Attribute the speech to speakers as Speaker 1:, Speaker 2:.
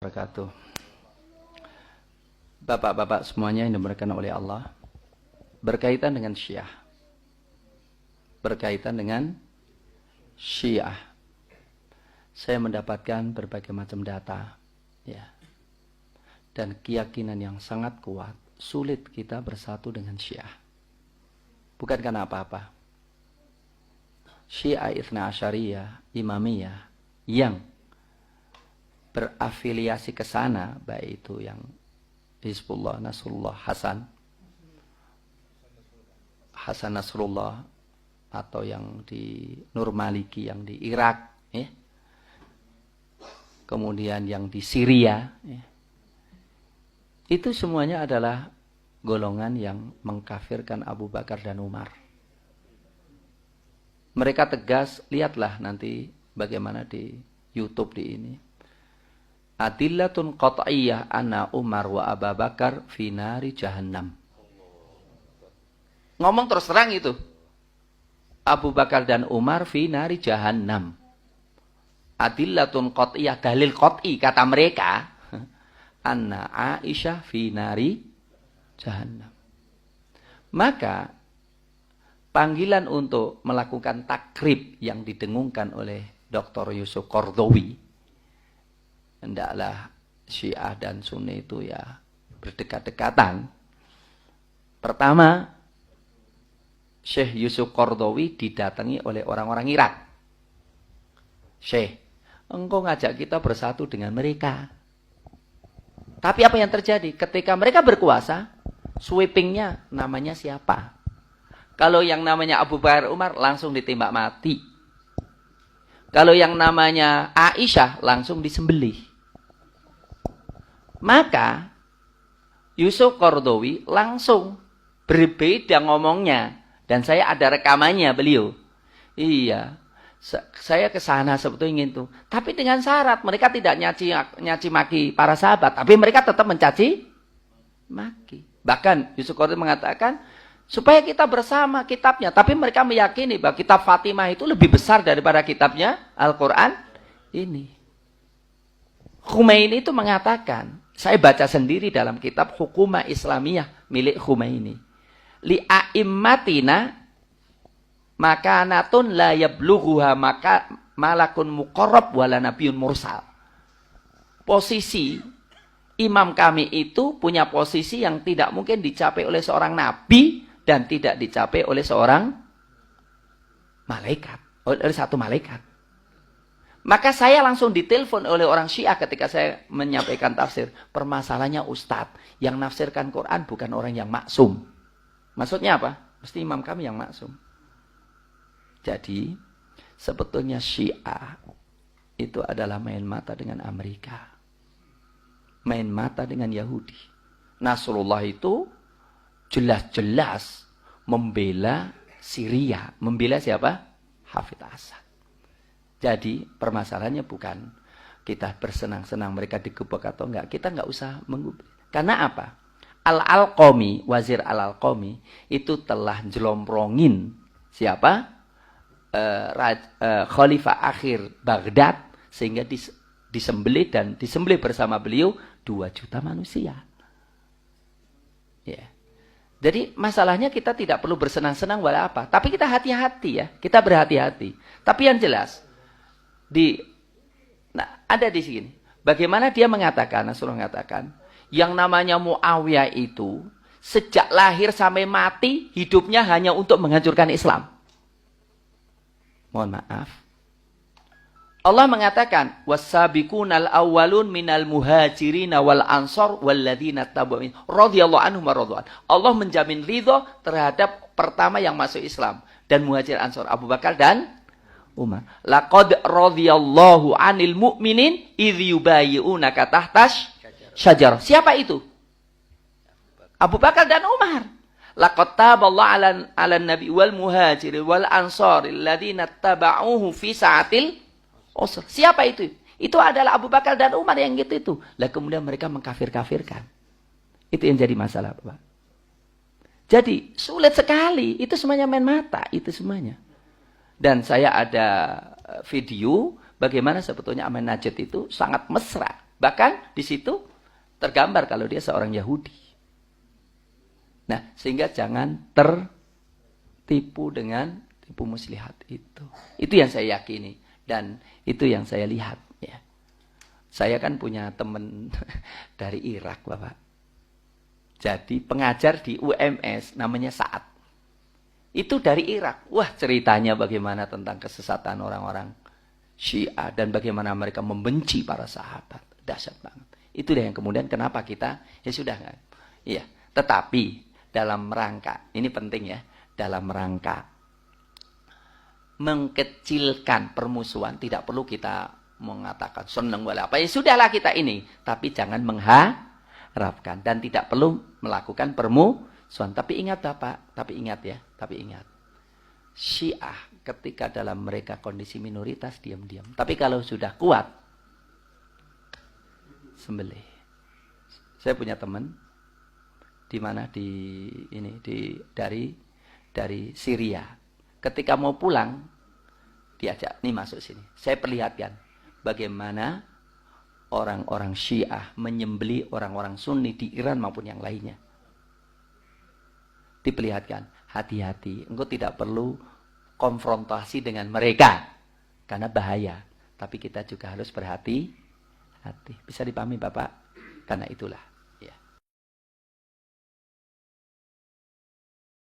Speaker 1: wabarakatuh. Bapak-bapak semuanya yang dimuliakan oleh Allah, berkaitan dengan Syiah. Saya mendapatkan berbagai macam data, ya, dan keyakinan yang sangat kuat. Sulit kita bersatu dengan Syiah. Bukan karena apa-apa. Syiah Itsna Asyariyah, Imamiyah, yang berafiliasi ke sana, baik itu yang Hizbullah, Nasrullah, Hasan Nasrullah, atau yang di Nur Maliki yang di Irak, ya. Kemudian yang di Syria, ya. Itu semuanya adalah golongan yang mengkafirkan Abu Bakar dan Umar. Mereka tegas, lihatlah nanti bagaimana di YouTube di ini. Adillatun qat'iyyah anna Umar wa Abu Bakar fi nari jahannam. Ngomong terus terang itu. Abu Bakar dan Umar fi nari jahannam. Adillatun qat'iyyah, dalil qat'i kata mereka. Anna Aisyah fi nari jahannam. Maka panggilan untuk melakukan takrib yang didengungkan oleh Dr. Yusuf Qaradawi, hendaklah Syiah dan Sunni itu ya berdekat-dekatan. Pertama, Syekh Yusuf Qaradawi didatangi oleh orang-orang Irak. Syekh, engkau ngajak kita bersatu dengan mereka. Tapi apa yang terjadi? Ketika mereka berkuasa, sweepingnya namanya siapa? Kalau yang namanya Abu Bakar Umar langsung ditembak mati. Kalau yang namanya Aisyah langsung disembelih. Maka Yusuf Qaradawi langsung berbeda ngomongnya. Dan saya ada rekamannya beliau. Iya, saya ke sana sebetulnya ingin tuh. Tapi dengan syarat mereka tidak nyaci maki para sahabat. Tapi mereka tetap mencaci maki. Bahkan Yusuf Qaradawi mengatakan, supaya kita bersama kitabnya. Tapi mereka meyakini bahwa kitab Fatimah itu lebih besar daripada kitabnya Al-Quran ini. Khomeini itu mengatakan, saya baca sendiri dalam kitab Hukumah Islamiyah milik Khomeini. Li'a'immatina makanatun la yablughuha maka malakun muqarrab wala nabiyyun mursal. Posisi imam kami itu punya posisi yang tidak mungkin dicapai oleh seorang nabi dan tidak dicapai oleh seorang malaikat, oleh satu malaikat. Maka saya langsung ditelepon oleh orang Syiah ketika saya menyampaikan tafsir. Permasalahannya Ustadz, yang nafsirkan Quran bukan orang yang maksum. Maksudnya apa? Mesti imam kami yang maksum. Jadi, sebetulnya Syiah itu adalah main mata dengan Amerika. Main mata dengan Yahudi. Nasrullah itu jelas-jelas membela Syria. Membela siapa? Hafidz Asad. Jadi permasalahannya bukan kita bersenang-senang mereka digebuk atau enggak. Kita enggak usah mengubah. Karena apa? Al-Alqami, Wazir Al-Alqami itu telah jelomprongin siapa? Khalifah akhir Baghdad sehingga disembelih dan disembelih bersama beliau 2 juta manusia. Ya. Jadi masalahnya kita tidak perlu bersenang-senang wala apa. Tapi kita hati-hati ya. Kita berhati-hati. Tapi yang jelas. Ada di sini. Bagaimana dia mengatakan, Nasrullah mengatakan. Yang namanya Muawiyah itu. Sejak lahir sampai mati. Hidupnya hanya untuk menghancurkan Islam. Mohon maaf. Allah mengatakan. Wassabiqunal awwalun minal muhajirin wal ansar walladzina tabu'in radhiyallahu anhum wa radwan. Allah menjamin ridho terhadap pertama yang masuk Islam dan muhajir ansar Abu Bakar dan Umar. Laqad radhiyallahu 'anil mu'minin idz yubayyi'unaka tahtash syajarah. Siapa itu? Abu Bakar dan Umar. Laqad taballahu 'alan nabi wal muhajirin wal ansar alladzina tabauhu fi sa'atil usr. Siapa itu? Itu adalah Abu Bakar dan Umar yang gitu itu. Lah kemudian mereka mengkafir-kafirkan. Itu yang jadi masalah, Pak. Jadi sulit sekali. Itu semuanya main mata, itu semuanya. Dan saya ada video bagaimana sebetulnya Amin Najat itu sangat mesra Bahkan di situ tergambar kalau dia seorang Yahudi. Nah, sehingga jangan tertipu dengan tipu muslihat itu. Itu yang saya yakini dan itu yang saya lihat ya. Saya kan punya teman dari Irak, Bapak. Jadi pengajar di UMS namanya Sa'ad. Itu dari Irak. Wah, ceritanya bagaimana tentang kesesatan orang-orang Syiah dan bagaimana mereka membenci para sahabat. Dahsyat banget. Itu yang kemudian kenapa kita ya sudah kan. Iya, tetapi dalam rangka, ini penting ya, dalam rangka mengkecilkan permusuhan tidak perlu kita mengatakan senang wala apa. Ya sudahlah kita ini, tapi jangan mengharapkan dan tidak perlu melakukan permusuhan. Tapi ingat Bapak, tapi ingat ya, tapi ingat. Syiah ketika dalam mereka kondisi minoritas diam-diam. Tapi kalau sudah kuat, sembelih. Saya punya teman di mana dari Syria. Ketika mau pulang, diajak, nih masuk sini. Saya perlihatkan bagaimana orang-orang Syiah menyembelih orang-orang Sunni di Iran maupun yang lainnya. Diperlihatkan, hati-hati, engkau tidak perlu konfrontasi dengan mereka karena bahaya. Tapi kita juga harus berhati-hati. Bisa dipahami Bapak? Karena itulah